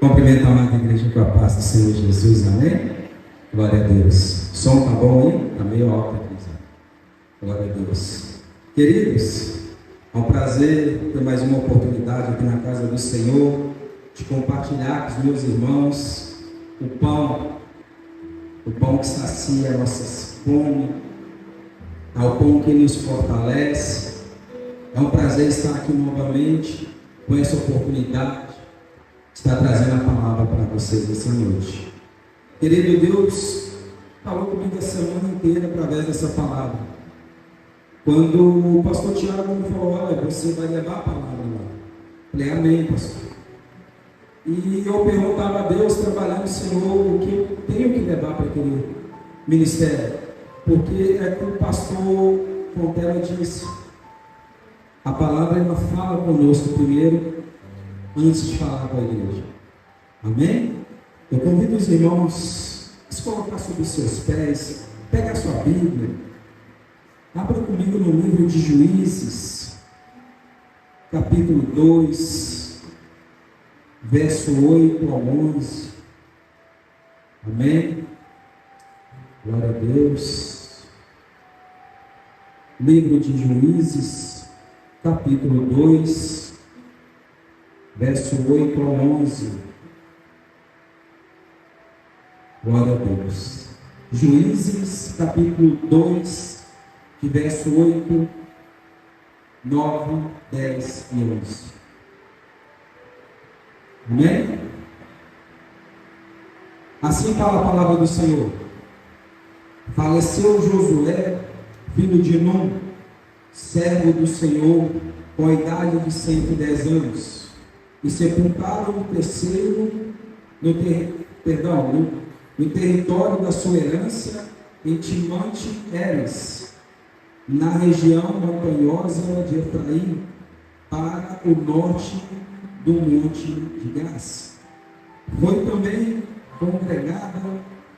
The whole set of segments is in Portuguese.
Cumprimento a amada igreja com a paz do Senhor Jesus, amém? Glória a Deus. O som está bom aí? Está meio alto aqui, Zé. Glória a Deus. Queridos, é um prazer ter mais uma oportunidade aqui na casa do Senhor, de compartilhar com os meus irmãos o pão que sacia a nossa fome, o pão que nos fortalece. É um prazer estar aqui novamente com essa oportunidade, estar trazendo a palavra para vocês essa noite. Querido Deus, falou comigo a semana inteira através dessa palavra. Quando o pastor Tiago me falou, olha, você vai levar a palavra lá. Falei, amém, pastor. E eu perguntava a Deus, trabalhando, Senhor, o que eu tenho que levar para aquele ministério? Porque é como o pastor Fontela disse, a palavra ela fala conosco primeiro, antes de falar com a igreja. Amém? Eu convido os irmãos a se colocar sobre os seus pés, pega a sua Bíblia, abra comigo no livro de Juízes, capítulo 2, verso 8 ao 11. Amém? Glória a Deus. Livro de Juízes, capítulo 2, verso 8 ao 11. Glória a Deus. Juízes, capítulo 2, de verso 8, 9, 10 e 11. Amém? Assim fala a palavra do Senhor. Faleceu Josué, filho de Num, servo do Senhor, com a idade de 110 anos, e sepultaram no território da sua herança, em Timante-Heres, na região montanhosa de Efraim, para o norte do monte de Gás. Foi também congregada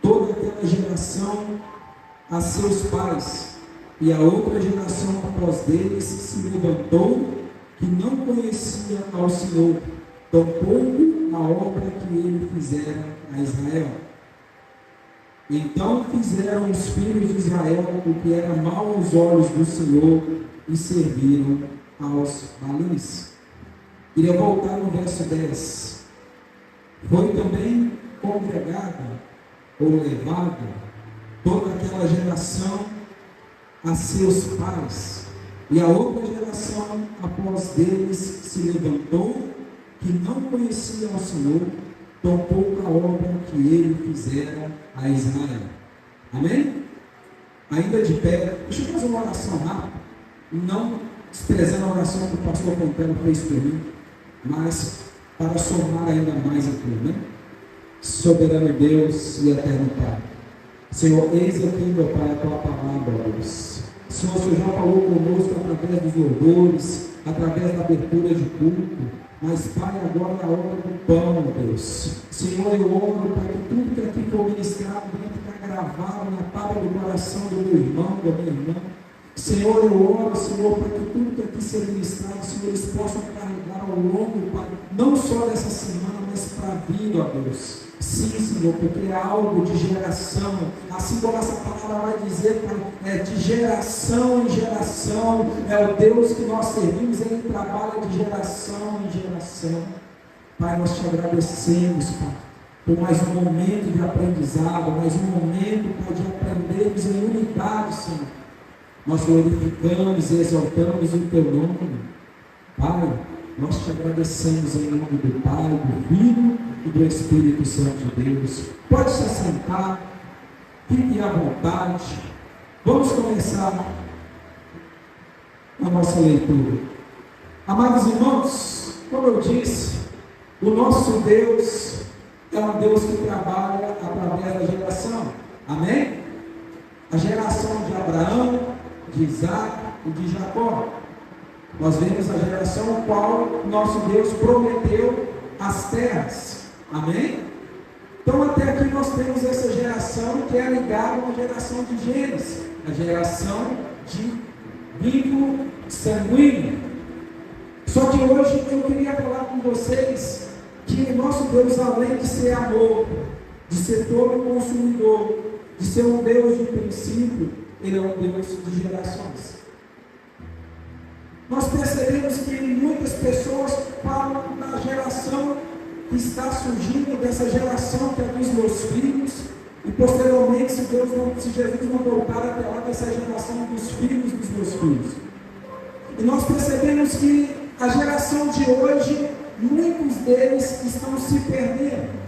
toda aquela geração a seus pais, e a outra geração após deles se levantou, que não conhecia ao Senhor, tampouco a obra que ele fizera a Israel. Então fizeram os filhos de Israel o que era mal aos olhos do Senhor, e serviram aos Baalins. Queria voltar no verso 10. Foi também congregada ou levada toda aquela geração a seus pais, e a outra geração após deles se levantou, que não conhecia ao Senhor, tampouco a obra que ele fizera a Israel. Amém? Ainda de pé, deixa eu fazer uma oração rápida, não desprezando a oração que o pastor Fontela fez por mim, mas para somar ainda mais aqui, né? Soberano Deus e eterno Pai, Senhor, eis aqui, meu Pai, a tua palavra, Deus. Senhor, o Senhor já falou conosco através dos louvores, através da abertura de culto, mas, Pai, agora é a hora do pão, Deus. Senhor, eu oro para que tudo que aqui for ministrado venha ficar gravado na tábua do coração do meu irmão, da minha irmã. Senhor, eu oro, Senhor, para que tudo que aqui seja ministrado, Senhor, eles possam carregar ao longo, Pai, não só dessa semana, mas para a vida, ó Deus. Sim, Senhor, porque é algo de geração, assim como essa palavra vai dizer, Pai, de geração em geração, é o Deus que nós servimos, Ele trabalha de geração em geração. Pai, nós te agradecemos, Pai, por mais um momento de aprendizado, mais um momento, Pai, de aprendermos em unidade, Senhor. Nós glorificamos e exaltamos o Teu nome. Pai, nós te agradecemos em nome do Pai, do Filho e do Espírito Santo de Deus. Pode se assentar, fique à vontade. Vamos começar a nossa leitura. Amados irmãos, como eu disse, o nosso Deus é um Deus que trabalha através da geração. Amém? A geração de Abraão, de Isaac e de Jacó. Nós vemos a geração a qual nosso Deus prometeu as terras. Amém? Então até aqui nós temos essa geração que é ligada à geração de Gênesis, a geração de vínculo sanguíneo. Só que hoje eu queria falar com vocês que que nosso Deus, além de ser amor, de ser todo consumidor, de ser um Deus de princípio, Ele é um Deus de gerações. Nós percebemos que muitas pessoas falam da geração que está surgindo, dessa geração que é dos meus filhos, e posteriormente, se Jesus não voltar até lá, dessa geração dos filhos dos meus filhos. E nós percebemos que a geração de hoje, muitos deles estão se perdendo.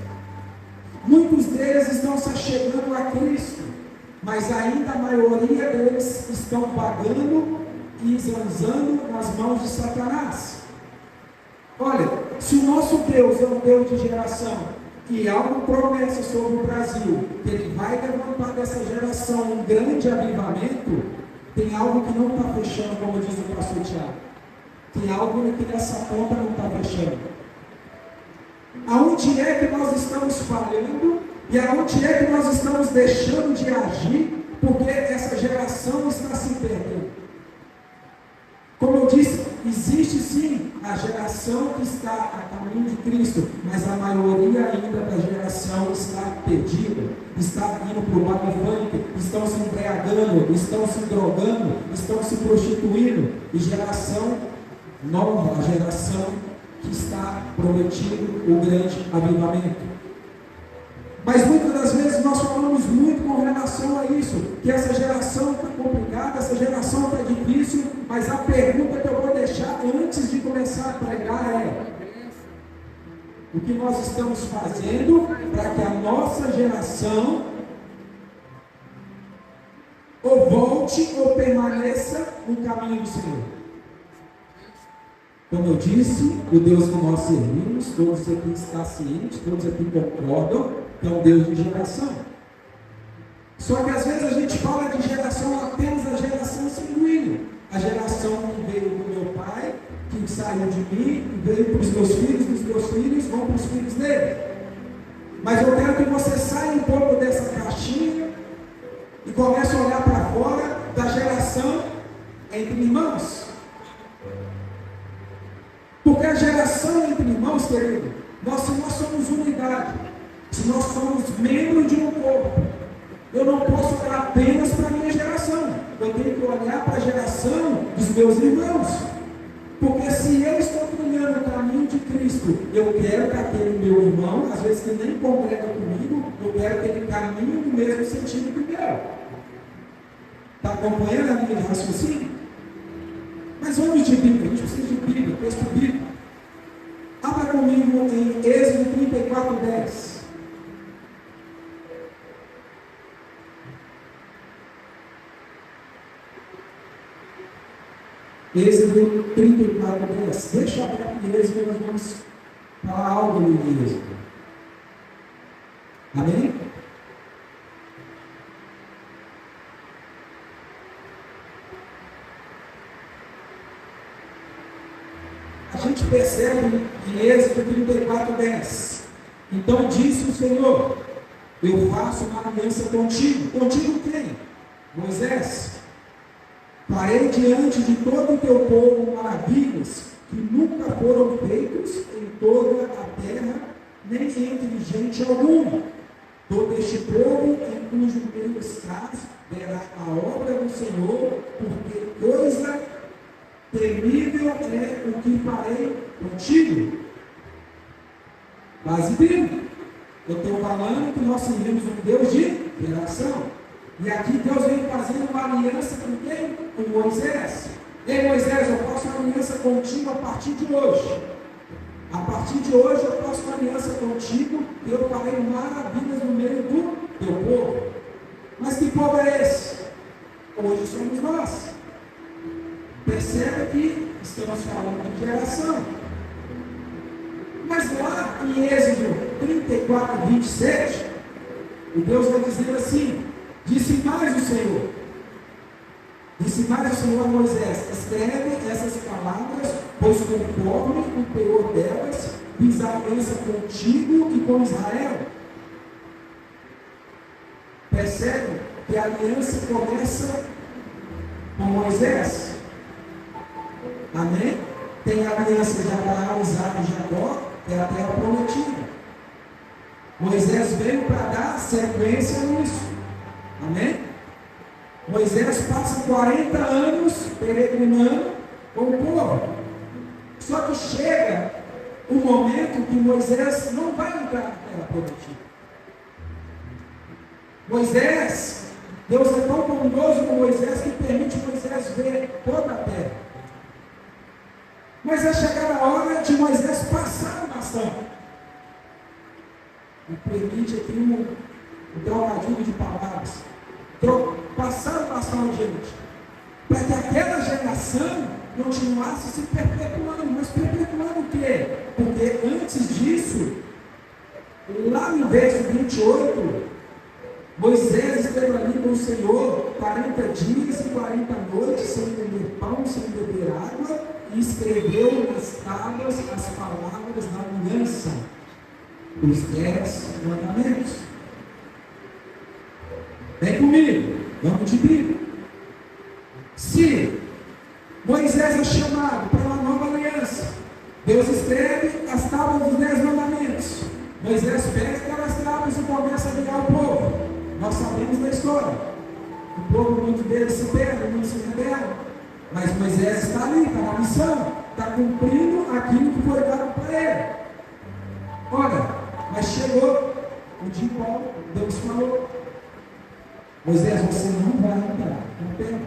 Muitos deles estão se chegando a Cristo, mas ainda a maioria deles estão pagando e zanzando nas mãos de Satanás. Olha, se o nosso Deus é um Deus de geração, e há uma promessa sobre o Brasil, que Ele vai levantar dessa geração um grande avivamento, tem algo que não está fechando, como diz o pastor Tiago. Tem algo que nessa conta não está fechando. Aonde é que nós estamos falhando e aonde é que nós estamos deixando de agir, porque essa geração está se perdendo. Como eu disse, existe sim a geração que está a caminho de Cristo, mas a maioria ainda da geração está perdida, está indo para o baile funk, estão se embriagando, estão se drogando, estão se prostituindo, e geração nova, a geração que está prometido o grande avivamento. Mas muitas das vezes nós falamos muito com relação a isso, que essa geração está complicada, essa geração está difícil, mas a pergunta que eu vou deixar antes de começar a pregar é: o que nós estamos fazendo para que a nossa geração ou volte ou permaneça no caminho do Senhor? Como eu disse, o Deus que nós servimos, todos aqui estão cientes, todos aqui concordam, que é um Deus de geração. Só que às vezes a gente fala de geração apenas a geração sanguínea. A geração que veio do meu pai, que saiu de mim, veio para os meus filhos, dos meus filhos vão para os filhos dele. Mas eu quero que você saia um pouco dessa caixinha e comece a olhar para fora da geração entre irmãos. Porque a geração entre irmãos, querido, nós somos unidade, se nós somos membros de um corpo, eu não posso olhar apenas para a minha geração, eu tenho que olhar para a geração dos meus irmãos. Porque se eu estou trilhando o caminho de Cristo, eu quero que aquele meu irmão, às vezes que nem congrega comigo, eu quero que ele caminhe no mesmo sentido que o meu. Está acompanhando a minha raciocínio? Mas vamos de Bíblia, a gente precisa de Bíblia, texto bíblico. Abra comigo em Êxodo 34:10. Êxodo 34:10. Deixa eu abrir aqui Êxodo, nós vamos falar algo no Êxodo. Amém? A gente percebe em Êxodo 34:10. Então disse o Senhor: eu faço uma aliança contigo. Contigo quem? Moisés. Farei diante de todo o teu povo maravilhas que nunca foram feitas em toda a terra, nem entre gente alguma. Todo este povo em cujo meio estás verá a obra do Senhor, porque coisa temível é o que farei contigo. Base bíblica. Eu estou falando que nós servimos um Deus de geração. E aqui Deus vem fazendo uma aliança com quem? Com Moisés. Ei Moisés, eu faço uma aliança contigo a partir de hoje. A partir de hoje eu faço uma aliança contigo e eu farei maravilhas no meio do teu povo. Mas que povo é esse? Hoje somos nós. Percebe que estamos falando de geração. Mas lá em Êxodo 34:27, o Deus vai dizer assim: disse mais o Senhor a Moisés: escreve essas palavras, pois conforme o teor delas, fiz aliança contigo e com Israel. Percebe que a aliança começa com Moisés. Amém? Tem a aliança de Abraão, Isaac e Jacó, é a terra prometida. Moisés veio para dar sequência nisso. Amém? Moisés passa 40 anos peregrinando com o povo. Só que chega um momento que Moisés não vai entrar na terra prometida. Moisés, Deus é tão bondoso com Moisés que permite Moisés ver toda a terra. Mas vai chegar a hora de Moisés passar o bastão. Me permite aqui um trocadilho de palavras. Passar o bastão adiante. Para que aquela geração continuasse se perpetuando. Mas perpetuando o quê? Porque antes disso, lá no verso 28, Moisés esteve ali com o Senhor 40 dias e 40 noites, sem comer pão, sem beber água, e escreveu nas tábuas as palavras da aliança, os 10 mandamentos. Vem comigo, vamos de Bíblia. Se Moisés é chamado para uma nova aliança, Deus escreve as tábuas dos 10 mandamentos. Moisés pega aquelas tábuas e começa a guiar o povo. Nós sabemos da história. O povo, muito deles se perde, muito se rebela. Mas Moisés está ali, está na missão, está cumprindo aquilo que foi dado para ele. Olha, mas chegou o dia qual Deus falou: Moisés, você não vai entrar, não tem.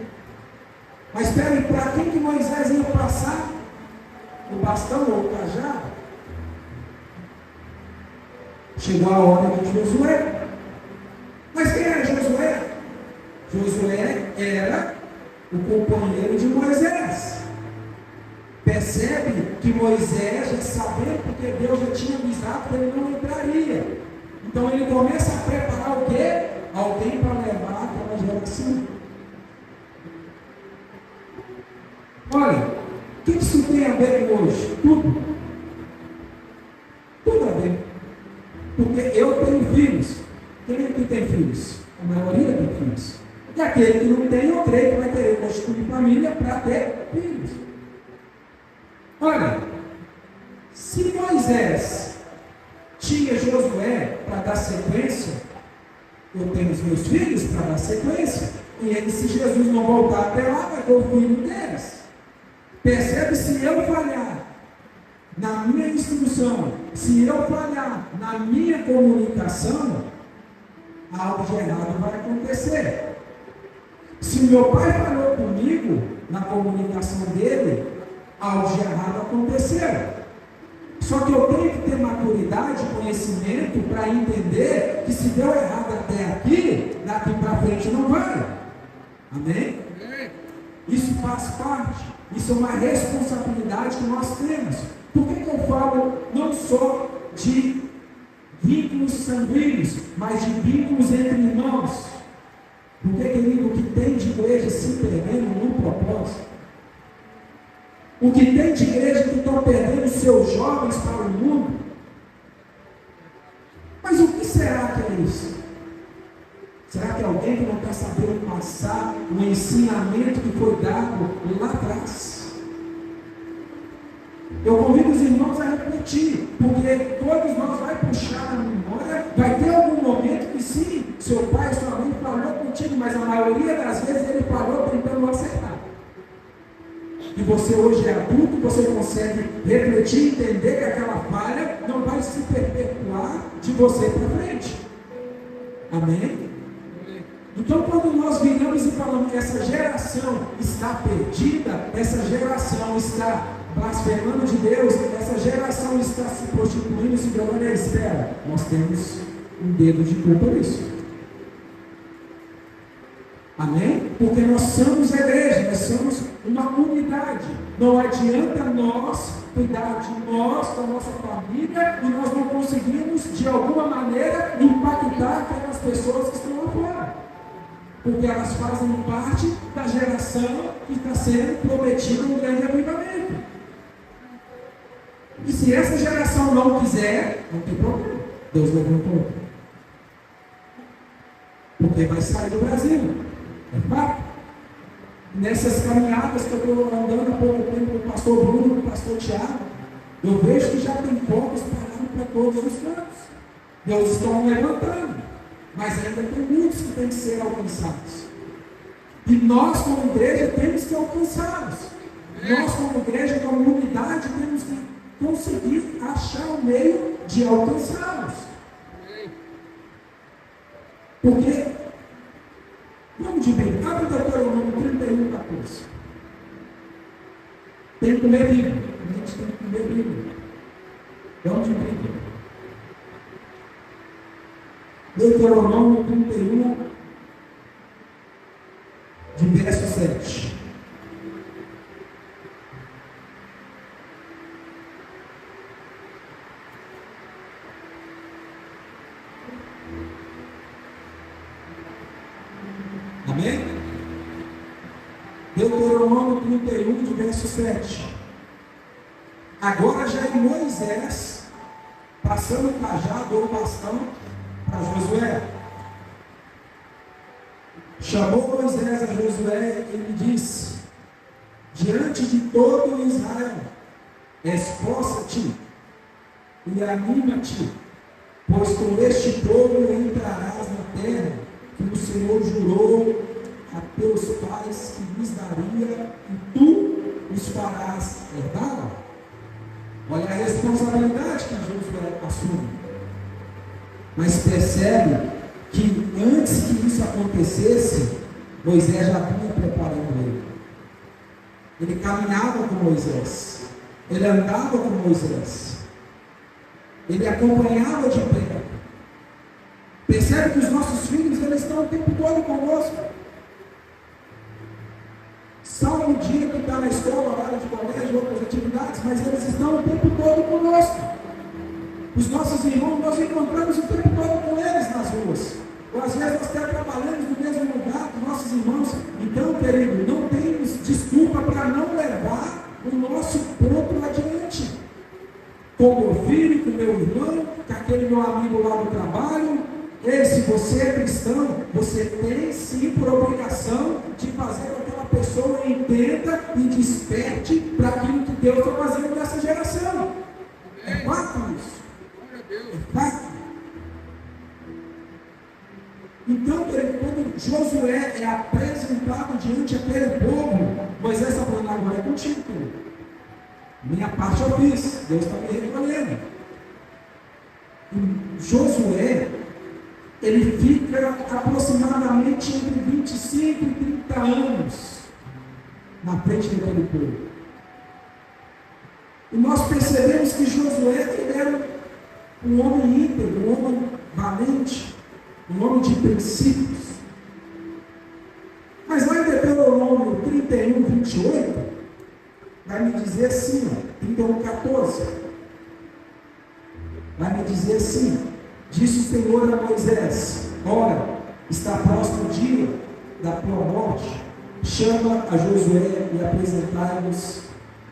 Mas espera aí, para quem que Moisés ia passar o bastão ou o cajado? Chegou a hora de Josué. Mas quem era Josué? Josué era o companheiro de Moisés. Percebe que Moisés, já sabendo, porque Deus já tinha avisado que ele não entraria. Então ele começa a preparar o quê? Alguém para levar aquela geração. Olha, o que isso tem a ver com hoje? Tudo. Tudo a ver. Porque eu tenho filhos. Quem é que tem filhos? A maioria tem filhos. E aquele que não tem, eu creio que vai ter que constituir família para ter filhos. Olha, se Moisés tinha Josué para dar sequência, eu tenho os meus filhos para dar sequência. E eles, se Jesus não voltar até lá, vai ter o filho deles. Percebe? Se eu falhar na minha instrução, se eu falhar na minha comunicação, algo de errado vai acontecer. Se o meu pai falou comigo na comunicação dele, algo de errado aconteceu. Só que eu tenho que ter maturidade, conhecimento para entender que se deu errado até aqui, daqui para frente não vai. Amém? Isso faz parte. Isso é uma responsabilidade que nós temos. Por que eu falo não só de vínculos sanguíneos, mas de vínculos entre irmãos? Porque, querido, o que tem de igreja se perdendo no propósito, o que tem de igreja que estão perdendo seus jovens para o mundo, mas o que será que é isso? Será que é alguém que não está sabendo passar o ensinamento que foi dado lá atrás? Eu convido os irmãos a refletir, porque todos nós vai puxar na memória, vai ter algum momento que sim, seu pai, sua mãe falou contigo, mas a maioria das vezes ele falou tentando acertar. E você hoje é adulto, você consegue refletir e entender que aquela falha não vai se perpetuar de você para frente. Amém? Então, quando nós viramos e falamos que essa geração está perdida, essa geração está blasfemando de Deus, essa geração está se prostituindo, se drogando, espera, nós temos um dedo de culpa nisso. Amém? Porque nós somos a igreja, nós somos uma unidade. Não adianta nós cuidar de nós, da nossa família, e nós não conseguimos, de alguma maneira, impactar aquelas pessoas que estão lá fora. Porque elas fazem parte da geração que está sendo prometida um grande avivamento. E se essa geração não quiser, não tem problema. Deus levantou. Porque vai sair do Brasil. É fato. Nessas caminhadas que eu estou andando há pouco tempo com o pastor Bruno, com o pastor Tiago, Eu vejo que já tem povos parando para todos os cantos. Deus está levantando, mas ainda tem muitos que têm que ser alcançados. E nós, como igreja, temos que alcançá-los. Nós, como igreja, como unidade, temos que conseguir achar o meio de alcançá-los. Porque, vamos de bem, abre Deuteronômio 31, 14. Tem que ler Bíblia. A gente tem que ler Bíblia. Vamos de Bíblia. Deuteronômio 31, de verso 7. Amém? Deuteronômio 31, de verso 7. Agora já é Moisés, passando o cajado ou o bastão para Josué. Chamou Moisés a Josué e lhe disse: diante de todo Israel, esforça-te e anima-te, pois com este povo entrarás na terra que o Senhor jurou a teus pais que lhes daria, e tu os farás herdá-la. Olha a responsabilidade que Josué assume. Mas percebe que antes que isso acontecesse, Moisés já vinha preparando ele. Ele caminhava com Moisés, ele andava com Moisés, ele acompanhava de perto. Percebe que os nossos filhos, eles estão o tempo todo conosco. Só um dia que está na escola, horário de colégio, outras atividades, mas eles estão o tempo todo conosco. Os nossos irmãos, nós encontramos o tempo todo com eles nas ruas. Ou às vezes nós até trabalhamos no mesmo lugar com nossos irmãos. Então, querido, não temos desculpa para não levar o nosso ponto adiante. Com meu filho, com meu irmão, com aquele meu amigo lá do trabalho. E se você é cristão, você tem sim por obrigação de fazer com que aquela pessoa entenda e desperte para aquilo que Deus está fazendo nessa geração. É fato isso. É fato. Então, quando Josué é apresentado diante daquele povo, Moisés está falando: agora é contigo, querido. Minha parte eu fiz, Deus está me recolhendo. E Josué, ele fica aproximadamente entre 25 e 30 anos na frente daquele povo. E nós percebemos que Josué, ele era um homem íntegro, um homem valente, um homem de princípios. Mas lá em Deuteronômio 31, 28, vai me dizer assim, 31, 14, vai me dizer assim: disse o Senhor a Moisés: ora, está próximo o dia da tua morte, chama a Josué e apresentai-nos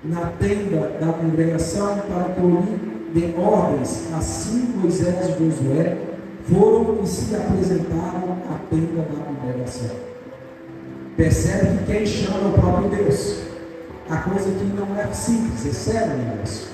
na tenda da congregação para que eu lhe dê ordens. Assim Moisés e Josué foram e se apresentaram à tenda da congregação. Percebe que quem chama é o próprio Deus. A coisa que não é simples, é sério, negócio.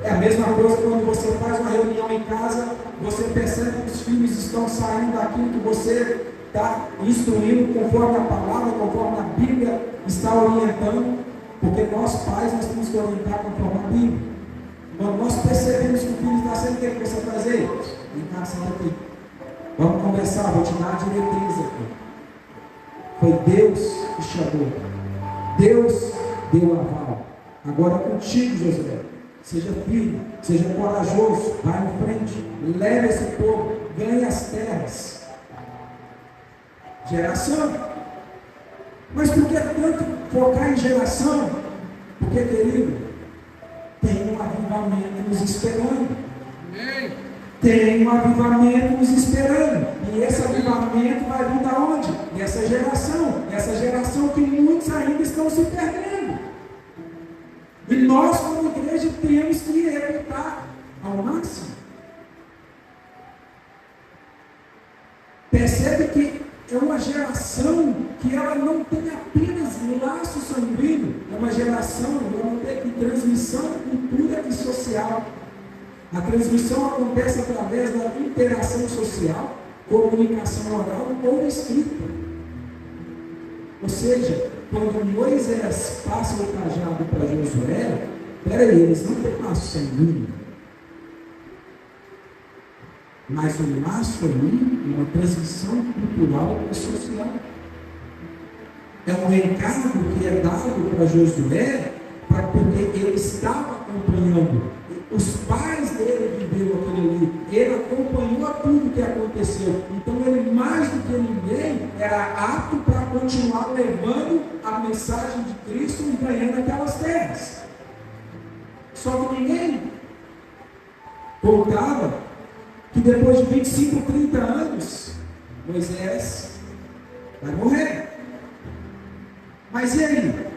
É a mesma coisa quando você faz uma reunião em casa, você percebe que os filhos estão saindo daquilo que você está instruindo conforme a palavra, conforme a Bíblia está orientando, porque nós pais, nós temos que orientar conforme a Bíblia. Quando nós percebemos que o filho está sendo, o que você faz aí? Vem cá, senta aqui. Vamos conversar, vou te dar a diretriz aqui. Foi Deus que chamou. Deus deu aval. Agora é contigo, Josué. Seja firme, seja corajoso, vai em frente, leve esse povo, ganhe as terras. Geração. Mas por que tanto focar em geração? Porque, querido, tem um avivamento nos esperando. Tem um avivamento nos esperando. E esse avivamento vai vir da onde? Dessa geração. Essa geração que muitos ainda estão se perdendo. E nós, como igreja, temos que evitar ao máximo. Percebe que é uma geração que ela não tem apenas laço sanguíneo é uma geração de transmissão cultura e social. A transmissão acontece através da interação social, comunicação oral ou escrita. Ou seja, quando Moisés passa o cajado para Josué, peraí, eles não têm laço sanguíneo. Mas o laço ali é uma transmissão cultural e social. É um recado que é dado para Josué, porque ele estava acompanhando. Os pais dele viveram aquilo ali. Ele acompanhou tudo que aconteceu. Então ele, mais do que ninguém, era apto para continuar levando a mensagem de Cristo e ganhando aquelas terras. Só que ninguém contava que depois de 25, 30 anos, Moisés vai morrer. Mas e aí?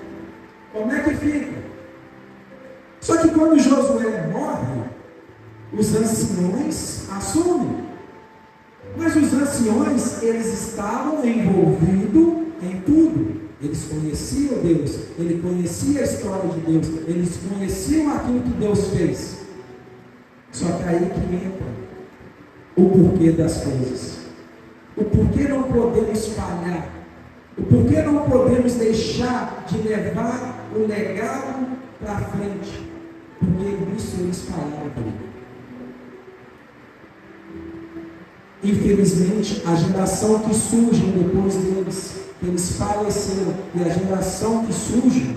Como é que fica? Só que quando Josué morre, os anciões assumem. Mas os anciões, eles estavam envolvidos em tudo. Eles conheciam Deus, ele conhecia a história de Deus, eles conheciam aquilo que Deus fez. Só que aí que entra o porquê das coisas. O porquê não podemos falhar. O porquê não podemos deixar de levar o legado para frente. Porque nisso eles falharam também. Infelizmente, a geração que surge depois deles, que eles faleceram, e a geração que surge,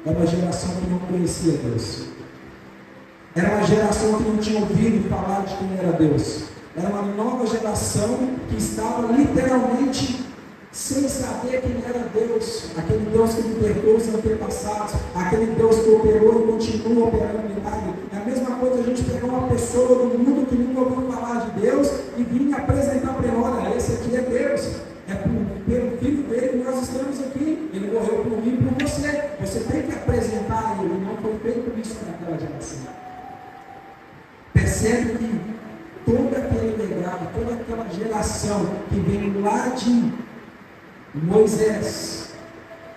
é uma geração que não conhecia Deus. Era uma geração que não tinha ouvido falar de quem era Deus. Era uma nova geração que estava literalmente sem saber quem era Deus. Aquele Deus que libertou os antepassados, aquele Deus que operou e continua operando milagre. É a mesma coisa a gente pegar uma pessoa do mundo que nunca ouviu falar de Deus e vir apresentar para ele: olha, esse aqui é Deus. É pelo filho dele que nós estamos aqui. Ele morreu por mim e por você. Você tem que apresentar ele. Não foi feito isso para aquela geração. Percebe que todo aquele legado, toda aquela geração que vem lá de Moisés,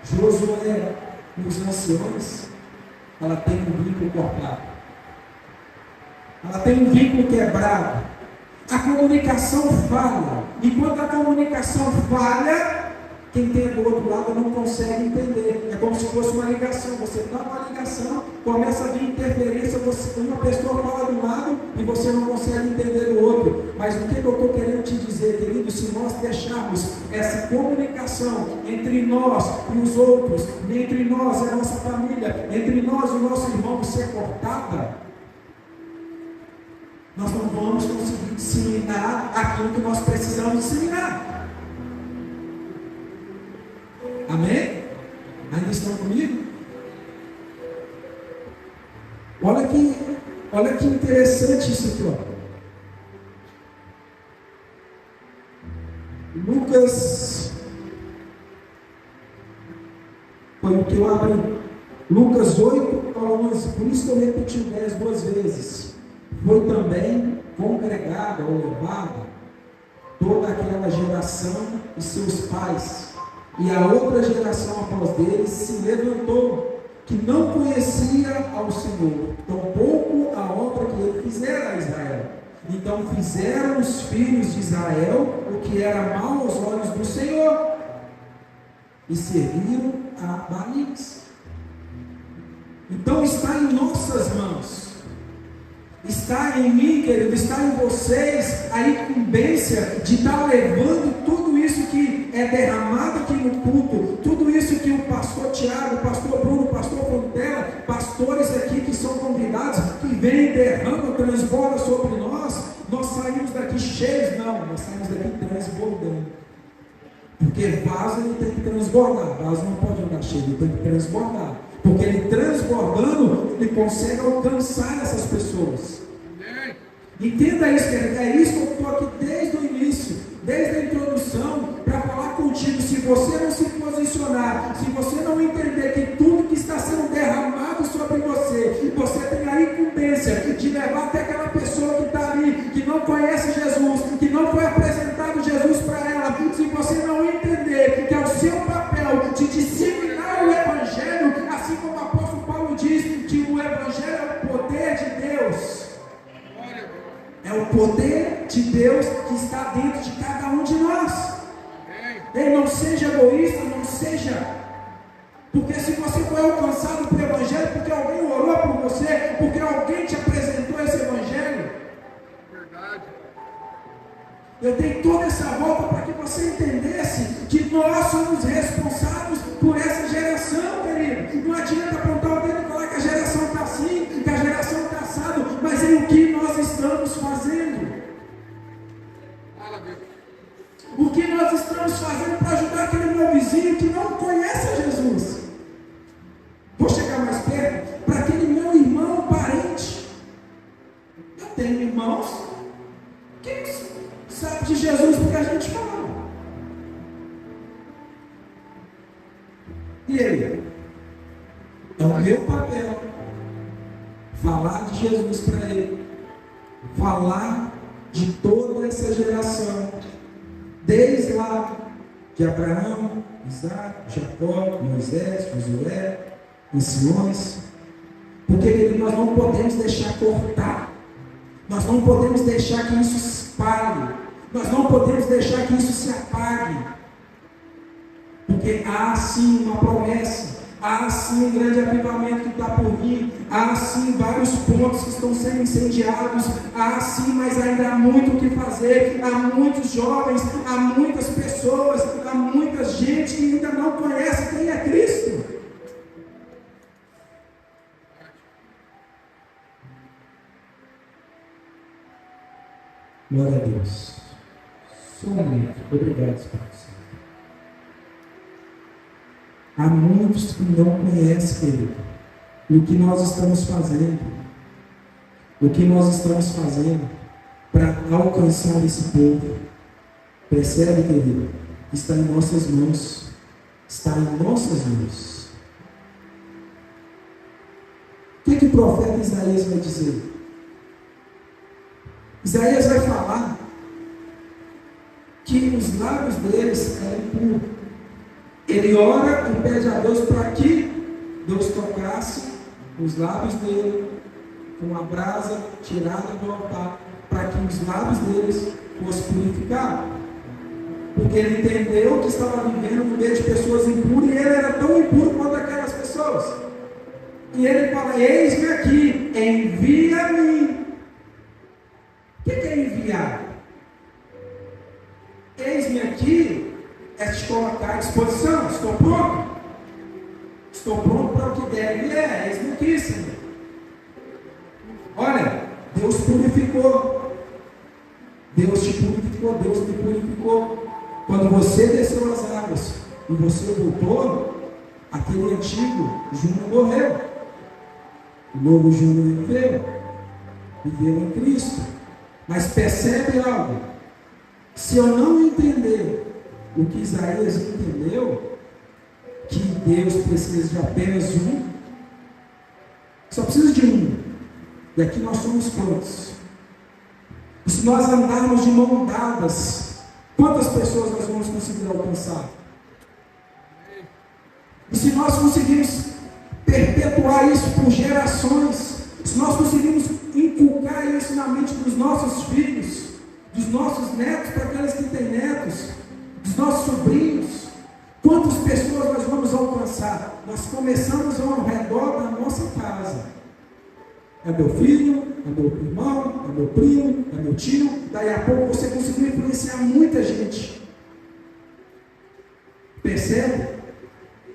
Josué e os anciões, ela tem um vínculo cortado. Ela tem um vínculo quebrado. A comunicação falha. E quando a comunicação falha, quem tem do outro lado não consegue entender. É como se fosse uma ligação. Você dá uma ligação, começa a vir interferência, uma pessoa fala de um lado e você não consegue entender do outro. Mas o que eu estou querendo te dizer, querido, se nós deixarmos essa comunicação entre nós e os outros, entre nós e a nossa família, entre nós e o nosso irmão ser cortada, nós não vamos conseguir disseminar aquilo que nós precisamos disseminar. Amém? Ainda estão comigo? Olha que interessante isso aqui, ó. Lucas, foi o que eu abri. Lucas 8 a 11. Por isso que eu repeti o 10 duas vezes. Foi também congregada ou levada toda aquela geração e seus pais. E a outra geração após deles se levantou, que não conhecia ao Senhor, tampouco a obra que ele fizera a Israel. Então fizeram os filhos de Israel o que era mal aos olhos do Senhor, e serviram a Baalins. Então está em nossas mãos, está em mim, querido, está em vocês a incumbência de estar levando tudo isso que é derramado aqui no culto, tudo isso que o pastor Tiago, o pastor Bruno, o pastor Fontela, pastores aqui que são convidados, que vêm, derramam, transbordam sobre nós. Nós saímos daqui cheios? Não, nós saímos daqui transbordando. Porque vaso ele tem que transbordar, vaso não pode andar cheio, ele tem que transbordar. Porque ele transbordando, ele consegue alcançar essas pessoas. Entenda isso, querido. É isso que eu estou aqui desde o início, desde a introdução, para falar contigo. Se você não se posicionar, se você não entender que tudo que está sendo derramado sobre você, você tem a incumbência de levar até aquela pessoa que está ali, que não conhece Jesus, que não foi apresentado Jesus para ela. Se você não entender que é o seu papel de disseminar Deus que está dentro de cada um de nós. Não seja egoísta, não seja. Porque se você foi alcançado pelo Evangelho, porque alguém orou por você, porque alguém te apresentou esse Evangelho. Verdade. Eu dei toda essa volta para que você entendesse que nós somos responsáveis por essa geração, querido. Não adianta apontar o dedo e falar que a geração está assim, que a geração está assado, mas é o que nós estamos fazendo. O que nós estamos fazendo para ajudar aquele meu vizinho que não conhece a Jesus? Vou chegar mais perto, para aquele meu irmão, parente. Eu tenho irmãos que sabem de Jesus porque a gente fala. E ele? É o meu papel falar de Jesus para ele, falar de toda essa geração, desde lá de Abraão, Isaac, Jacó, Moisés, Josué, anciões, porque nós não podemos deixar cortar, nós não podemos deixar que isso se espalhe, nós não podemos deixar que isso se apague, porque há sim uma promessa, há sim um grande avivamento que está por vir, há sim vários pontos que estão sendo incendiados, há sim, mas ainda há muito o que fazer, há muitos jovens, há muitas pessoas, há muita gente que ainda não conhece quem é Cristo. Glória a Deus. Só um momento. Obrigado, Espírito Santo. Há muitos que não conhecem, querido, o que nós estamos fazendo. O que nós estamos fazendo para alcançar esse povo. Percebe, querido? Está em nossas mãos. Está em nossas mãos. O que o profeta Isaías vai dizer? Isaías vai falar que os lábios deles eram impuros. Ele ora e pede a Deus para que Deus tocasse os lábios dele com uma brasa tirada do altar, para que os lábios deles fossem purificados. Porque ele entendeu que estava vivendo no meio de pessoas impuras e ele era tão impuro quanto aquelas pessoas. E ele fala: eis-me aqui, envia-me. O que é enviar? Eis-me aqui é te colocar à disposição. Estou pronto? Estou pronto para o que deve e é. Eis-me aqui, Senhor. Olha, Deus purificou. Deus te purificou, Deus me purificou. Quando você desceu as águas e você voltou, aquele antigo Júnior morreu. O novo Júnior viveu em Cristo. Mas percebe algo? Se eu não entender o que Isaías entendeu, que Deus precisa de apenas um, só precisa de um, e aqui nós somos quantos? E se nós andarmos de mão dadas, quantas pessoas nós vamos conseguir alcançar? E se nós conseguirmos perpetuar isso por gerações, se nós conseguirmos inculcar isso na mente dos nossos filhos, dos nossos netos, para aqueles que têm netos, dos nossos sobrinhos, quantas pessoas nós vamos alcançar? Nós começamos ao redor da nossa casa. É meu filho, é meu irmão, é meu primo, é meu tio. Daí a pouco você conseguiu influenciar muita gente. Percebe?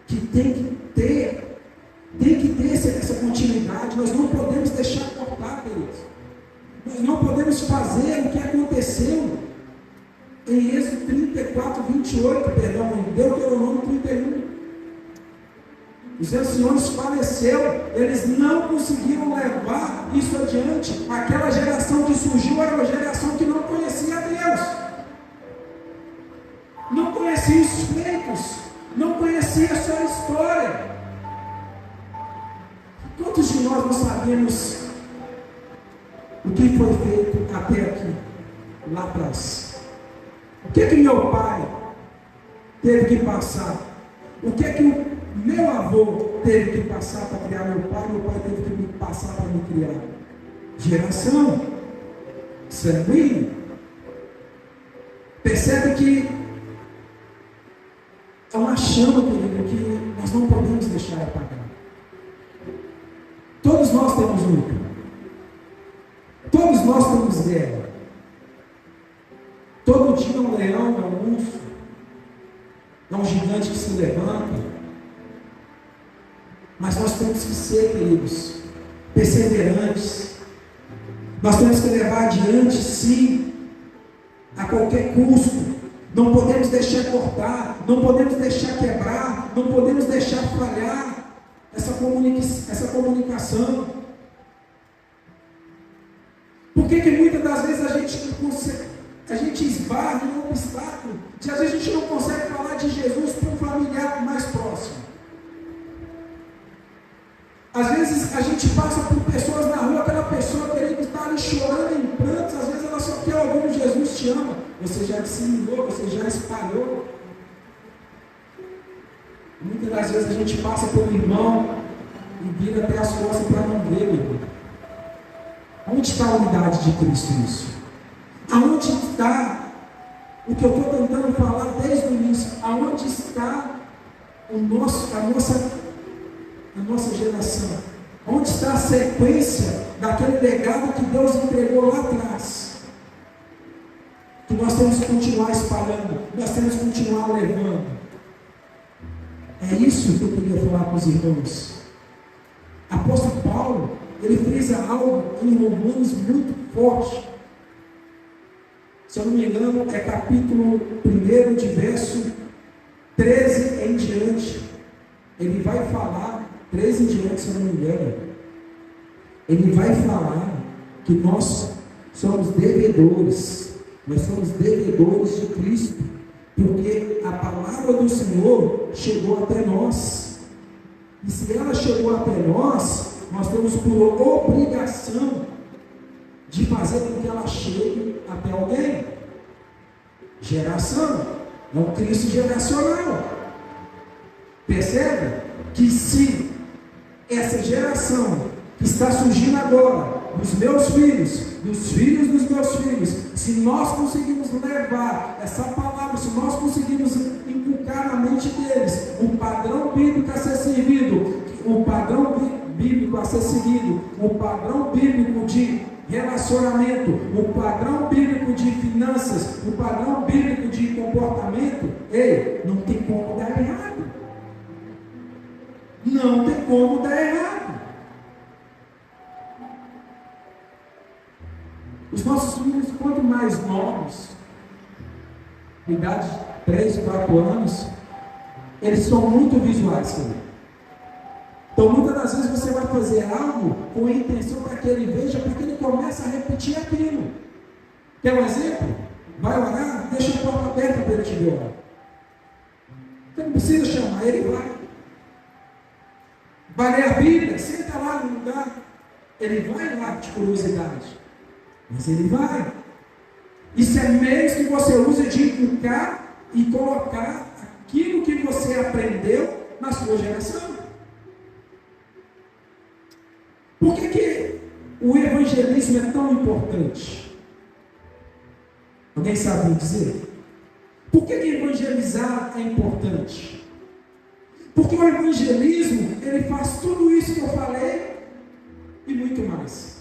Que tem que ter essa continuidade. Nós não podemos deixar cortar, queridos. Nós não podemos fazer o que aconteceu em Êxodo 34, 28, perdão, em Deuteronômio 31. Os anciões faleceram, eles não conseguiram levar isso adiante. Aquela geração que surgiu era uma geração que não conhecia a Deus, não conhecia os feitos, não conhecia a sua história. Quantos de nós não sabemos o que foi feito até aqui, lá atrás? O que meu pai teve que passar? O que o meu avô teve que passar para criar meu pai teve que me passar para me criar? Geração sanguínea. Percebe que é uma chama, querido, que nós não podemos deixar apagar. Todos nós temos luta. Todos nós temos guerra. Todo dia é um leão, é um urso, é um gigante que se levanta. Mas nós temos que ser, queridos, perseverantes. Nós temos que levar adiante, sim, a qualquer custo. Não podemos deixar cortar, não podemos deixar quebrar, não podemos deixar falhar essa comunicação. Por que muitas das vezes a gente esbarra em um obstáculo, que às vezes a gente não consegue falar de Jesus para um familiar mais próximo? Às vezes a gente passa por pessoas na rua, aquela pessoa querendo estar ali chorando em prantos, às vezes ela só quer ouvir: Jesus te ama. Você já disseminou, você já espalhou. Muitas das vezes a gente passa pelo irmão e vira até as costas para não ver, meu irmão. Onde está a unidade de Cristo nisso? Aonde está o que eu estou tentando falar desde o início? Aonde está a nossa geração? Onde está a sequência daquele legado que Deus entregou lá atrás? Que nós temos que continuar espalhando, nós temos que continuar levando. É isso que eu queria falar com os irmãos. Apóstolo Paulo, ele frisa algo em Romanos muito forte. Se eu não me engano, é capítulo 1, de verso 13 em diante. Ele vai falar, 13 em diante, se eu não me engano, ele vai falar que nós somos devedores. Nós somos devedores de Cristo, porque a palavra do Senhor chegou até nós. E se ela chegou até nós, nós temos por obrigação de fazer com que ela chegue até alguém. Geração, é um Cristo geracional. Percebe? Que se essa geração que está surgindo agora, dos meus filhos, dos filhos dos meus filhos, se nós conseguimos levar essa palavra, se nós conseguimos inculcar na mente deles o padrão bíblico a ser servido, o padrão bíblico a ser seguido, o padrão bíblico de relacionamento, o padrão bíblico de finanças, o padrão bíblico de comportamento, não tem como dar errado. Não tem como dar errado. Os nossos filhos, quanto mais novos, de idade de 3, 4 anos, eles são muito visuais também. Então, muitas das vezes você vai fazer algo com a intenção para que ele veja, para que ele comece a repetir aquilo. Quer um exemplo? Vai orar, deixa a porta aberta para ele te ver orar. Você não precisa chamar, ele vai. Vai ler a Bíblia, senta lá no lugar, ele vai lá de curiosidade. Mas ele vai. Isso é meios que você usa de inculcar e colocar aquilo que você aprendeu na sua geração. Por que o evangelismo é tão importante? Alguém sabe me dizer? Por que evangelizar é importante? Porque o evangelismo, ele faz tudo isso que eu falei e muito mais.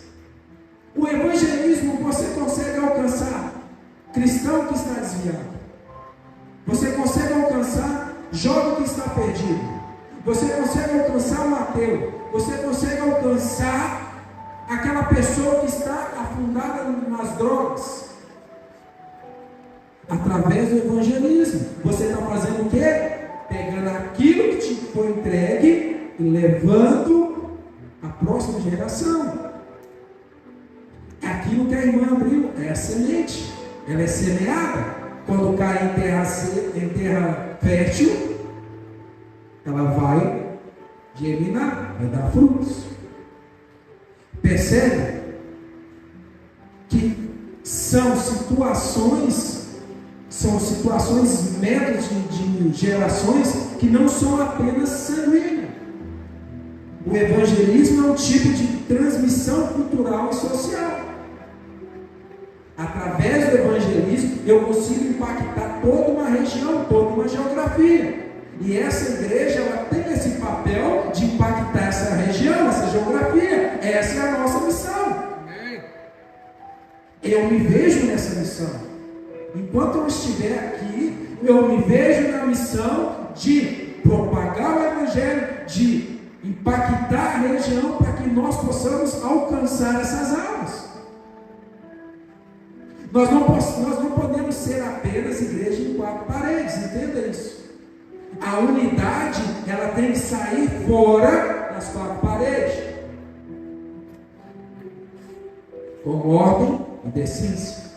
O evangelismo, você consegue alcançar cristão que está desviado. Você consegue alcançar jovem que está perdido. Você consegue alcançar um ateu. Você consegue alcançar aquela pessoa que está afundada nas drogas. Através do evangelismo. Você está fazendo o quê? Pegando aquilo que te foi entregue e levando a próxima geração. Aquilo que a irmã abriu é a semente. Ela é semeada. Quando cai em terra fértil, ela vai germinar, vai dar frutos. Percebe que são situações, métodos de gerações que não são apenas sanguíneas. O evangelismo é um tipo de transmissão cultural e social. Através do evangelismo, eu consigo impactar toda uma região, toda uma geografia. E essa igreja, ela tem esse papel de impactar essa região, essa geografia. Essa é a nossa missão. Eu me vejo nessa missão. Enquanto eu estiver aqui, eu me vejo na missão de propagar o Evangelho, de impactar a região para que nós possamos alcançar essas almas. Nós não podemos ser apenas igreja em 4 paredes, entenda isso. A unidade, ela tem que sair fora das 4 paredes, com ordem e decência.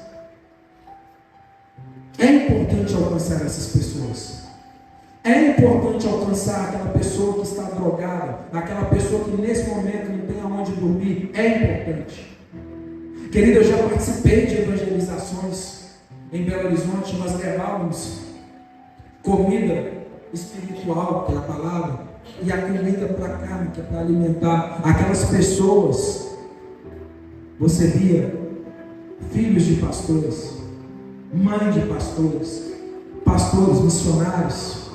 É importante alcançar essas pessoas. É importante alcançar aquela pessoa que está drogada, aquela pessoa que nesse momento não tem aonde dormir. É importante. Querido, eu já participei de evangelizações em Belo Horizonte. Nós levávamos comida espiritual, que é a palavra, e a comida para carne, que é para alimentar aquelas pessoas. Você via filhos de pastores, mãe de pastores, pastores missionários,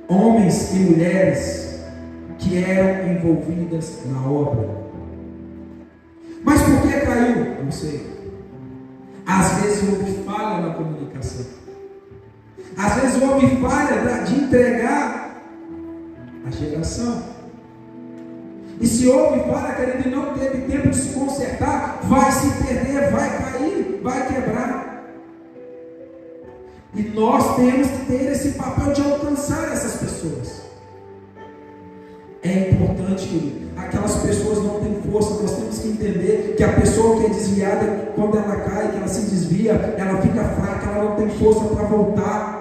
homens e mulheres que eram envolvidas na obra. Mas por que caiu? Não sei. Às vezes houve falha na comunicação. Às vezes houve falha de entregar a geração. E se houve falha, querido, e não teve tempo de se consertar, vai se perder, vai cair, vai quebrar. E nós temos que ter esse papel de alcançar essas pessoas. É importante, querido. Aquelas pessoas não têm força. Nós temos que entender que a pessoa que é desviada, quando ela cai, que ela se desvia, ela fica fraca, ela não tem força para voltar.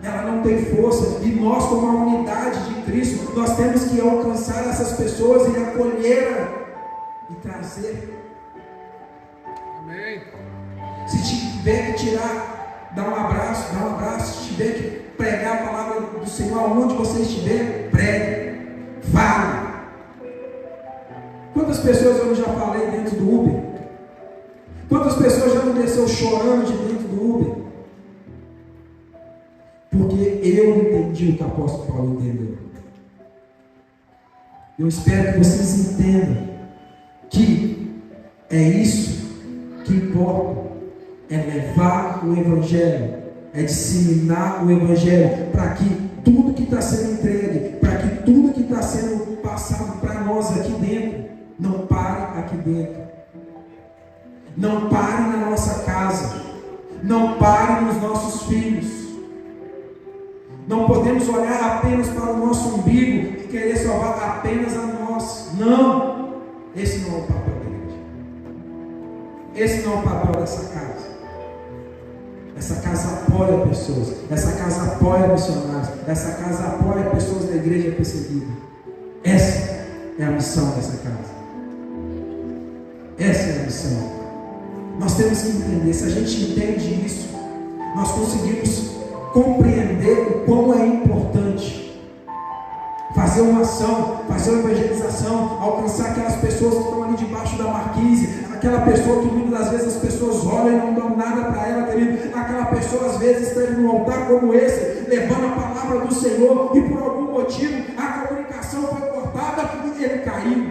Ela não tem força. E nós, como a unidade de Cristo, nós temos que alcançar essas pessoas e acolher e trazer. Amém. Se tiver que tirar, dá um abraço. Se tiver que pregar a palavra do Senhor aonde você estiver, pregue, fale. Quantas pessoas eu já falei dentro do Uber? Quantas pessoas já não desceu chorando de dentro do Uber? Porque eu entendi o que o apóstolo Paulo entendeu. Eu espero que vocês entendam que é isso que importa. É levar o Evangelho, é disseminar o Evangelho, para que tudo que está sendo entregue, para que tudo que está sendo passado para nós aqui dentro, não pare aqui dentro. Não pare na nossa casa. Não pare nos nossos filhos. Não podemos olhar apenas para o nosso umbigo e querer salvar apenas a nós. Não! Esse não é o papel da igreja. Esse não é o papel dessa casa. Essa casa apoia pessoas. Essa casa apoia missionários. Essa casa apoia pessoas da igreja perseguida. Essa é a missão dessa casa. Essa é a missão. Nós temos que entender. Se a gente entende isso, nós conseguimos compreender o quão é importante fazer uma ação, fazer uma evangelização, alcançar aquelas pessoas que estão ali debaixo da marquise, aquela pessoa que muitas das vezes as pessoas olham e não dão nada para ela, querido. Aquela pessoa às vezes esteve num altar como esse, levando a palavra do Senhor, e por algum motivo a comunicação foi cortada e ele caiu.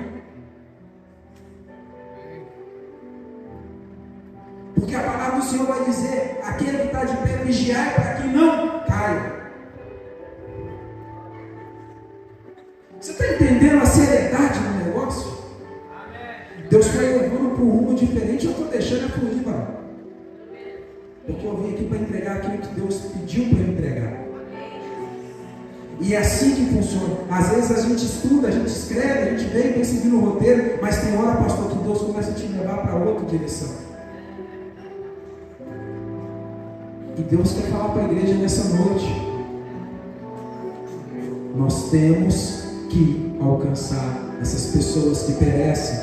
Porque a palavra do Senhor vai dizer: aquele que está de pé, vigiai para que não caia. Você está entendendo a seriedade do negócio? Amém. Deus foi levando para um rumo diferente. Eu estou deixando fluir, mano. Porque eu vim aqui para entregar aquilo que Deus pediu para eu entregar. E é assim que funciona. Às vezes a gente estuda, a gente escreve, a gente vem seguindo o roteiro, mas tem hora, pastor, que Deus começa a te levar para outra direção. E Deus quer falar para a igreja nessa noite. Nós temos que alcançar essas pessoas que perecem.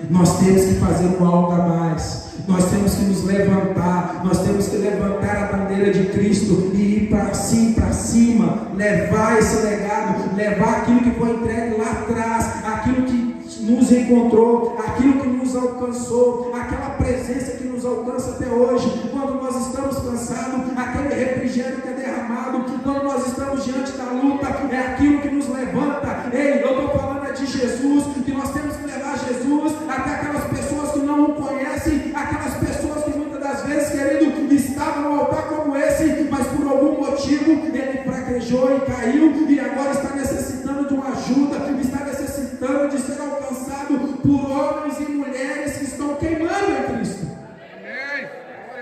Nós temos que fazer um algo a mais. Nós temos que nos levantar. Nós temos que levantar a bandeira de Cristo e ir para cima, levar esse legado, levar aquilo que foi entregue lá atrás, aquilo que nos encontrou, aquilo que nos alcançou, aquela presença que nos alcança até hoje, quando nós estamos cansados, aquele refrigério que é derramado, quando nós estamos diante da luta, é aquilo que nos levanta. Ei, eu estou falando de Jesus, que nós temos que levar Jesus até aquelas pessoas que não o conhecem, aquelas pessoas que muitas das vezes, querido, estavam no altar como esse, mas por algum motivo ele fraquejou e caiu, e agora está necessitando de uma ajuda, está necessitando de ser alcançado por homens e mulheres que estão queimando em Cristo.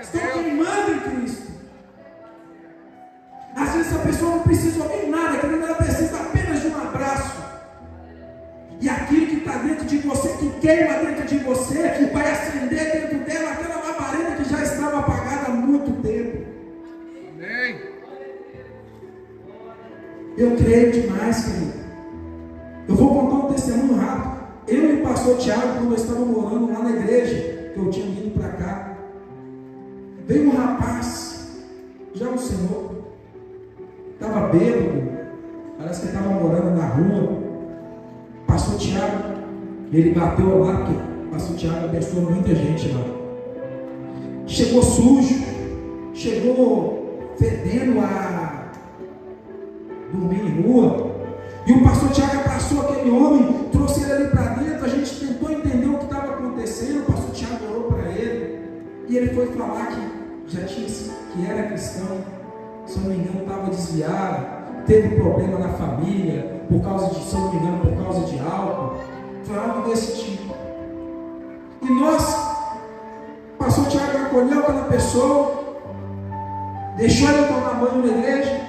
Estão queimando em Cristo. Às vezes a pessoa não precisa ouvir nada, querendo, ela precisa apenas de um abraço. E aquilo que está dentro de você, que queima dentro de você, vai acender dentro dela aquela labareda que já estava apagada há muito tempo. Amém. Eu creio demais, querido. Eu vou contar um testemunho rápido. Eu e o pastor Tiago, quando eu estava morando lá na igreja, que eu tinha vindo para cá, veio um rapaz, já no Senhor, estava bêbado, parece que estava morando na rua. Pastor Tiago, ele bateu lá, porque o pastor Tiago abençoou muita gente lá. Chegou sujo, chegou fedendo a dormir em rua. E o pastor Tiago abraçou aquele homem, trouxe ele ali para dentro. A gente tentou entender o que estava acontecendo. O pastor Tiago orou para ele, e ele foi falar que já tinha, que era cristão, se eu não me engano, estava desviado. Teve problema na família, por causa de, se eu não me engano, por causa de álcool. Foi algo desse tipo. E nós, o pastor Tiago acolheu aquela pessoa, deixou ele tomar banho na igreja,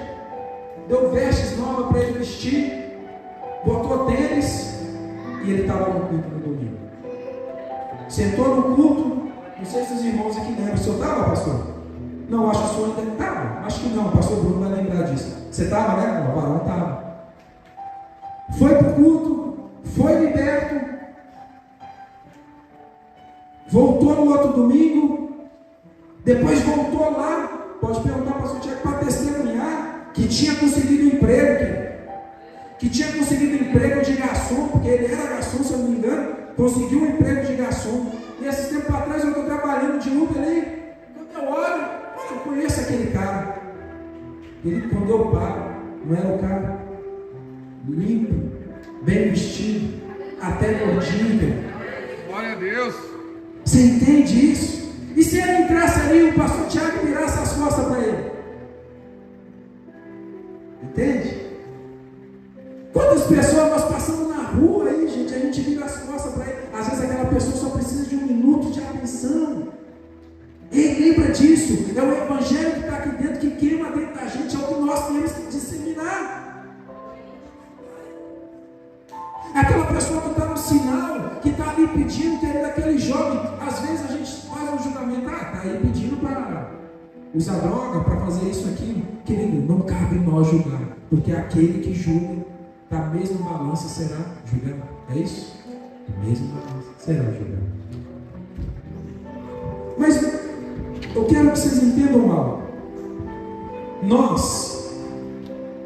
deu vestes novas para ele vestir, botou tênis, e ele estava no culto no domingo. Sentou no culto, não sei se os irmãos aqui lembram. O senhor estava, pastor? Não, acho que o senhor ainda estava. Acho que não, o pastor Bruno vai lembrar disso. Você estava, né? Não, o varão estava. Foi para o culto, foi liberto, voltou no outro domingo, depois voltou lá. Pode perguntar para o pastor Tiago para testemunhar que tinha conseguido emprego, que tinha conseguido emprego de garçom, porque ele era garçom, se eu não me engano, conseguiu um emprego de garçom. E esses tempos atrás eu estou trabalhando de Uber ali, quando eu olho, eu conheço aquele cara. Ele, quando eu paro, não era o cara limpo, bem vestido, até gordinho. Glória a Deus. Você entende isso? E se ele entrasse ali, o pastor Tiago virasse as costas para ele? Entende? Quantas pessoas nós passamos na rua aí, gente, a gente vira as costas para ele. Às vezes aquela pessoa só precisa de um minuto de atenção. Ei, lembra disso? É o evangelho que está aqui dentro, que queima dentro da gente, é o que nós temos que disseminar. Aquela pessoa que está no sinal, que está ali pedindo, querendo aquele jovem. Às vezes a gente faz um julgamento, está aí pedindo para usar droga, para fazer isso aqui. Querido, não cabe nós julgar, porque aquele que julga, da mesma balança será julgado. É isso? Da mesma balança será julgado. Mas eu quero que vocês entendam algo. Nós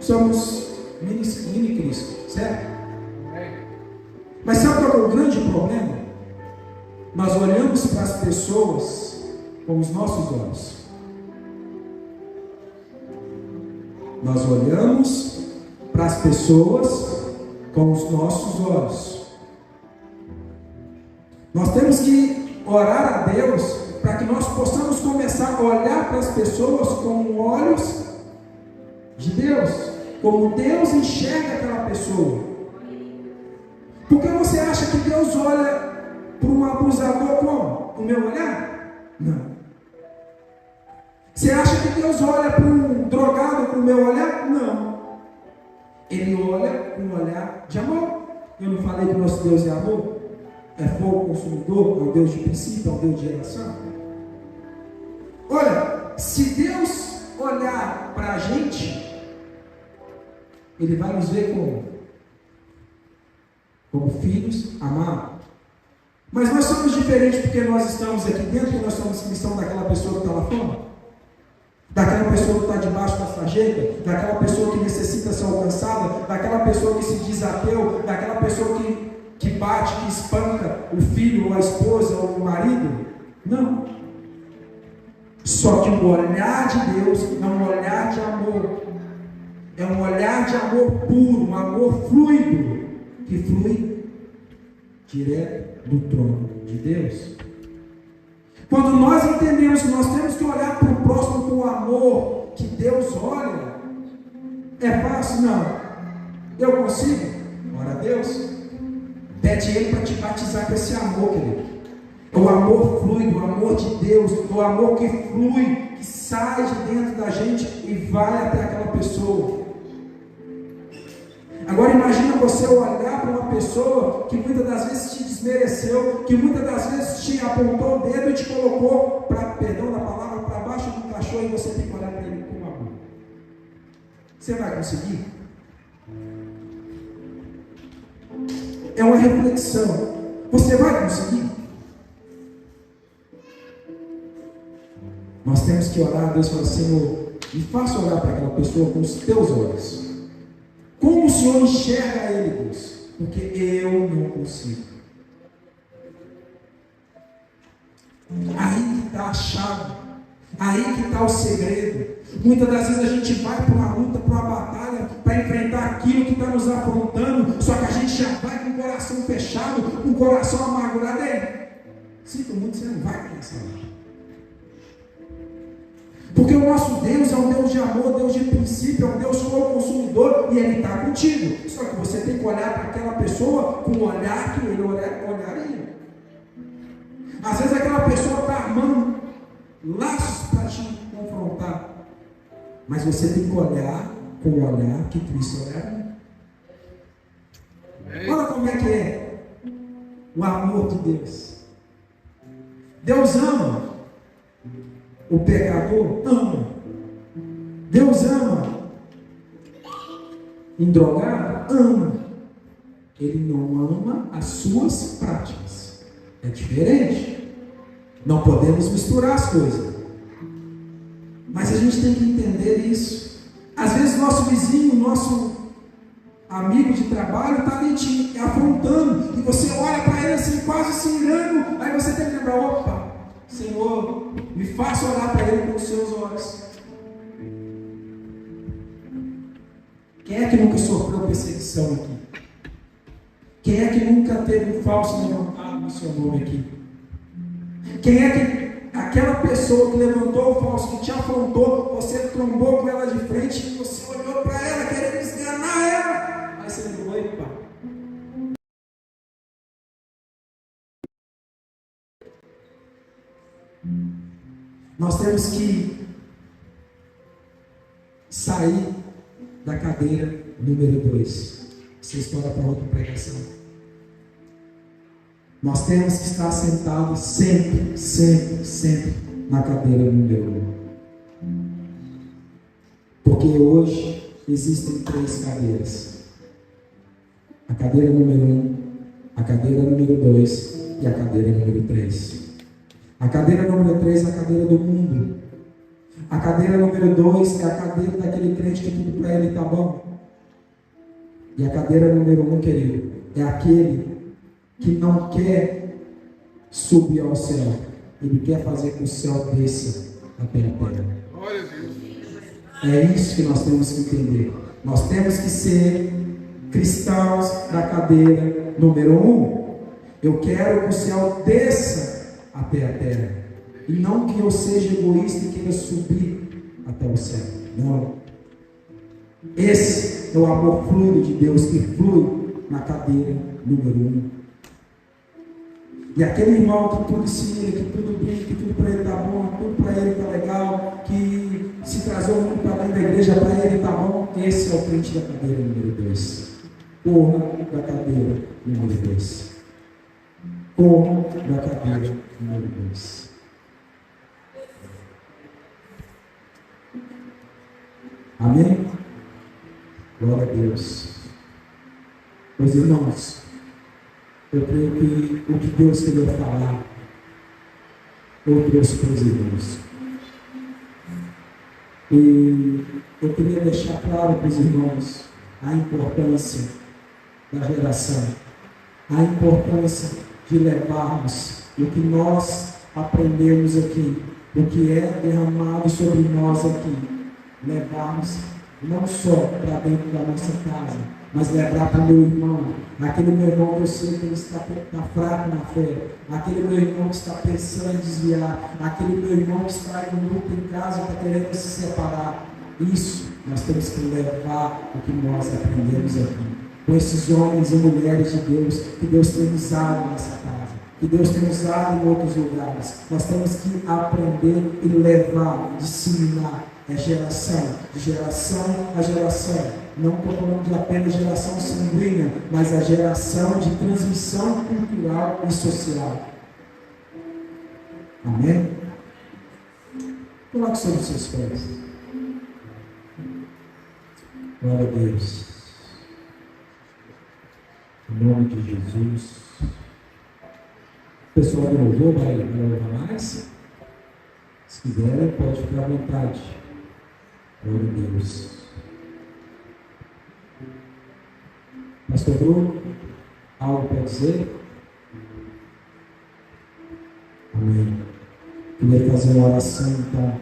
somos mini Cristo, certo? Mas sabe qual é o grande problema? Nós olhamos para as pessoas com os nossos olhos. Nós olhamos para as pessoas com os nossos olhos. Nós temos que orar a Deus para que nós possamos começar a olhar para as pessoas com olhos de Deus, como Deus enxerga aquela pessoa. Por que você acha que Deus olha para um abusador como? Com o meu olhar? Não. Você acha que Deus olha para um drogado com o meu olhar? Não. Ele olha com um olhar de amor. Eu não falei que o nosso Deus é amor? É fogo consumidor? É o Deus de princípio? É o Deus de geração? Olha, se Deus olhar para a gente, Ele vai nos ver como filhos amados. Mas nós somos diferentes porque nós estamos aqui dentro e nós somos cristãos daquela pessoa que está lá fora? Daquela pessoa que está debaixo da sarjeta? Daquela pessoa que necessita ser alcançada? Daquela pessoa que se diz ateu? Daquela pessoa que bate, que espanca o filho, ou a esposa, ou o marido? Não. Só que o olhar de Deus é um olhar de amor. É um olhar de amor puro, um amor fluido, que flui direto do trono de Deus. Quando nós entendemos que nós temos que olhar para o próximo com o amor que Deus olha, é fácil? Não. Eu consigo? Ora a Deus. Pede Ele para te batizar com esse amor, querido. É o amor fluido, o amor de Deus, o amor que flui, que sai de dentro da gente e vai até aquela pessoa. Agora imagina você olhar para uma pessoa que muitas das vezes te desmereceu, que muitas das vezes te apontou o dedo e te colocou, perdão da palavra, para baixo do cachorro, e você tem que olhar para ele com amor. Você vai conseguir? É uma reflexão. Você vai conseguir? Nós temos que orar a Deus e falar: Senhor, me faça olhar para aquela pessoa com os teus olhos. Como o Senhor enxerga ele, Deus? Porque eu não consigo. Aí que está a chave. Aí que está o segredo. Muitas das vezes a gente vai para uma luta, para uma batalha, para enfrentar aquilo que está nos afrontando, só que a gente já vai com o coração fechado, com o coração amargurado. Sinto muito, você não vai nessa hora. Porque o nosso Deus é um Deus de amor, Deus de princípio, é um Deus consumidor, e Ele está contigo. Só que você tem que olhar para aquela pessoa com o olhar que Ele olharia. Às vezes aquela pessoa está armando laços para te confrontar, mas você tem que olhar com o olhar que Cristo olharia. Olha como é que é o amor de Deus. Deus ama o pecador? Ama. Deus ama indrogado? Ama. Ele não ama as suas práticas. É diferente. Não podemos misturar as coisas. Mas a gente tem que entender isso. Às vezes nosso vizinho, nosso amigo de trabalho está ali te afrontando, e você olha para ele assim, quase se irando. Aí você tem que lembrar: opa, Senhor, me faça olhar para ele com os seus olhos. Quem é que nunca sofreu perseguição aqui? Quem é que nunca teve um falso levantado no seu nome aqui? Quem é que aquela pessoa que levantou o falso, que te afrontou, você trombou com ela de frente e você olhou para ela querendo esganar ela? Aí você lembrou: epa, nós temos que sair da cadeira número 2. Você espera para outra pregação. Nós temos que estar sentados sempre, sempre, sempre na cadeira número 1. Porque hoje existem 3 cadeiras: a cadeira número 1, a cadeira número 2 e a cadeira número 3. A cadeira número 3 é a cadeira do mundo. A cadeira número 2 é a cadeira daquele crente que tudo para ele está bom. E a cadeira número 1, querido, é aquele que não quer subir ao céu. Ele quer fazer com que o céu desça até a terra. É isso que nós temos que entender. Nós temos que ser cristãos da cadeira número 1. Eu quero que o céu desça até a terra, e não que eu seja egoísta e queira subir até o céu. Não. Esse é o amor fluido de Deus, que flui na cadeira número 1. E aquele irmão que tudo ensina, que tudo brinca, que tudo para ele está bom, tudo para ele está legal, que se trazer o mundo para dentro da igreja, para ele está bom, esse é o crente da cadeira número 2. Corra da cadeira número 2. Corra da cadeira número 2. Amém? Glória a Deus. Meus irmãos, eu creio que o que Deus queria falar, eu trouxe para os irmãos. E eu queria deixar claro para os irmãos a importância da geração, a importância de levarmos o que nós aprendemos aqui, o que é derramado sobre nós aqui, levarmos não só para dentro da nossa casa, mas levar para o meu irmão, aquele meu irmão que eu sei que ele está fraco na fé, aquele meu irmão que está pensando em desviar, aquele meu irmão que está em um luto em casa, está querendo se separar. Isso nós temos que levar o que nós aprendemos aqui, com esses homens e mulheres de Deus, que Deus tem usado nessa casa, que Deus tem usado em outros lugares. Nós temos que aprender e levar, disseminar, geração, de geração a geração. Não estou falando de apenas geração sanguínea, mas a geração de transmissão cultural e social. Amém? Coloque sobre os seus pés. Glória a Deus. Em nome de Jesus. O pessoal do louvor vai louvar mais? Se quiser, pode ficar à vontade. Glória a Deus. Pastor Bruno, algo para dizer? Amém. Queria fazer uma oração, então,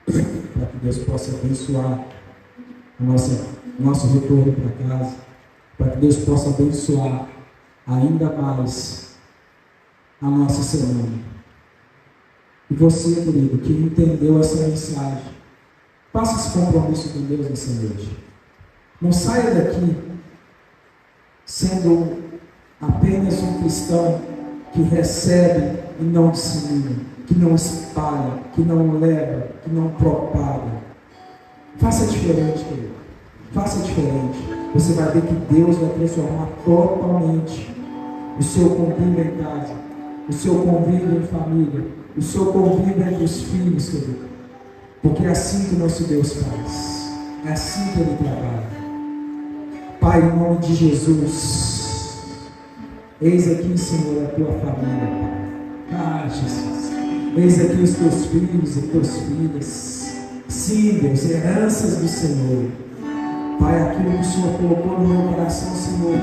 para que Deus possa abençoar nosso retorno para casa, para que Deus possa abençoar ainda mais a nossa semana. E você, querido, que entendeu essa mensagem, faça esse compromisso com Deus nessa noite. Não saia daqui sendo apenas um cristão que recebe e não dissemina, que não espalha, que não leva, que não propaga. Faça diferente, querido. Faça diferente. Você vai ver que Deus vai transformar totalmente o seu convívio em casa, o seu convívio em família, o seu convívio entre os filhos, querido. Porque é assim que o nosso Deus faz. É assim que Ele trabalha. Pai, em nome de Jesus, eis aqui, Senhor, a tua família, Pai. Jesus, eis aqui os teus filhos e tuas filhas. Sim, Deus, heranças do Senhor. Pai, aquilo que o Senhor colocou no meu coração, Senhor,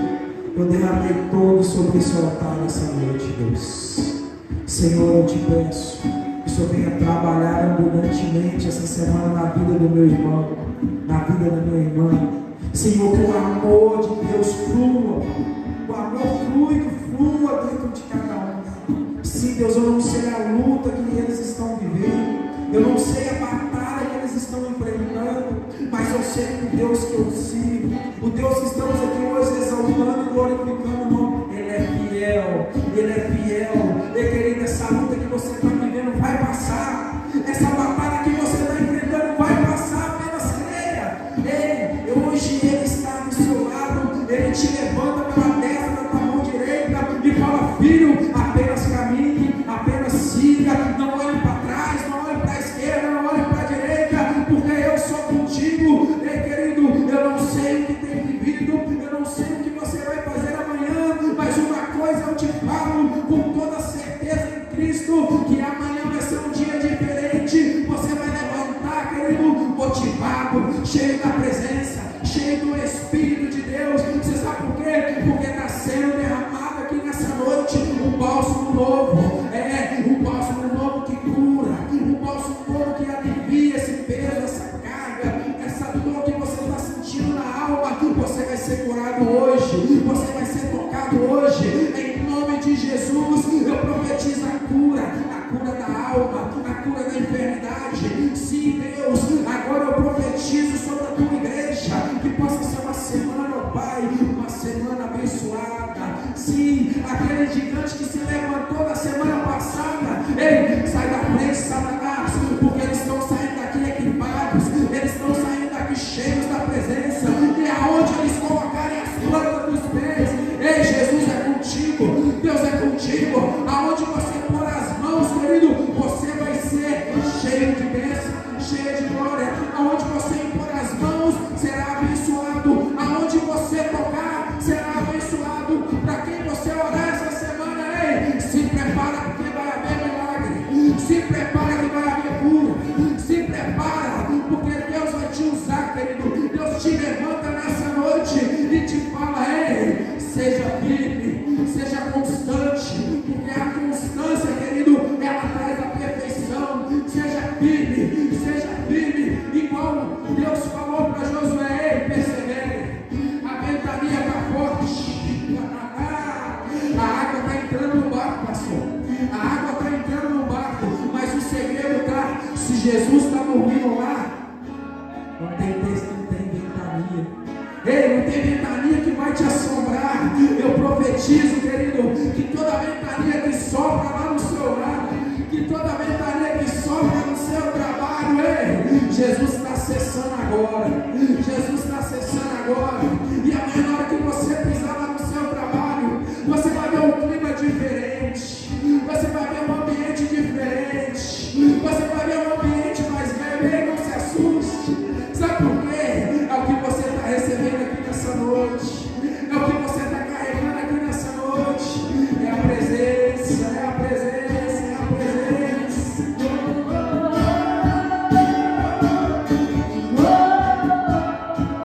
eu derramei todo sobre esse altar nessa noite, Deus. Senhor, eu te peço que o Senhor venha trabalhar abundantemente essa semana na vida do meu irmão, na vida da minha irmã. Senhor, que o amor de Deus flua, o amor fluido flua dentro de cada um. Sim, Deus, eu não sei a luta que eles estão vivendo, eu não sei a batalha que eles estão enfrentando, mas eu sei que o Deus que eu sirvo, o Deus que estamos aqui hoje exaltando e glorificando o nome, Ele é fiel, Ele é fiel. E querido, essa luta que você está vivendo vai passar, essa batalha que você está enfrentando vai passar, apenas creia. Hoje Ele está do seu lado, Ele te levanta pela destra da tua mão direita e fala: filho, apenas caminhe, apenas siga, não olhe para trás, não olhe para a esquerda, não olhe para a direita, porque eu sou contigo. Querido, eu não sei o que tem vivido, eu não sei o que você vai fazer amanhã, mas uma coisa eu te falo com toda certeza em Cristo, que amanhã vai ser um dia diferente. Você vai levantar, querido, motivado, cheio da presença, cheio do Espírito de Deus. Você sabe por quê? Porque está sendo derramado aqui nessa noite um bálsamo novo. Um bálsamo novo que cura, um bálsamo novo que alivia esse peso, essa carga, essa dor que você está sentindo na alma. Você vai ser curado hoje, você vai ser tocado hoje, em nome de Jesus. Eu profetizo a cura da alma, a cura da enfermidade. Sim, Deus, agora eu profetizo sobre a tua igreja, que possa ser uma semana, ó Pai, uma semana abençoada. Sim, aquele gigante que se levantou na semana passada, ei, sai da frente, Satanás, porque eles estão saindo daqui equipados, eles estão saindo daqui cheios da presença, e aonde eles colocarem as plantas dos pés, ei, Jesus é contigo, Deus é contigo. Aonde você pôr as mãos, querido, você vai ser cheio de bênção, cheio de glória. Aonde você impor as mãos, será abençoado. Aonde você tocar, será abençoado. Para quem Ei, não tem ventania que vai te assombrar. Eu profetizo, querido, que toda ventania que sopra lá no seu lar, que toda ventania que sopra no seu trabalho, ei, Jesus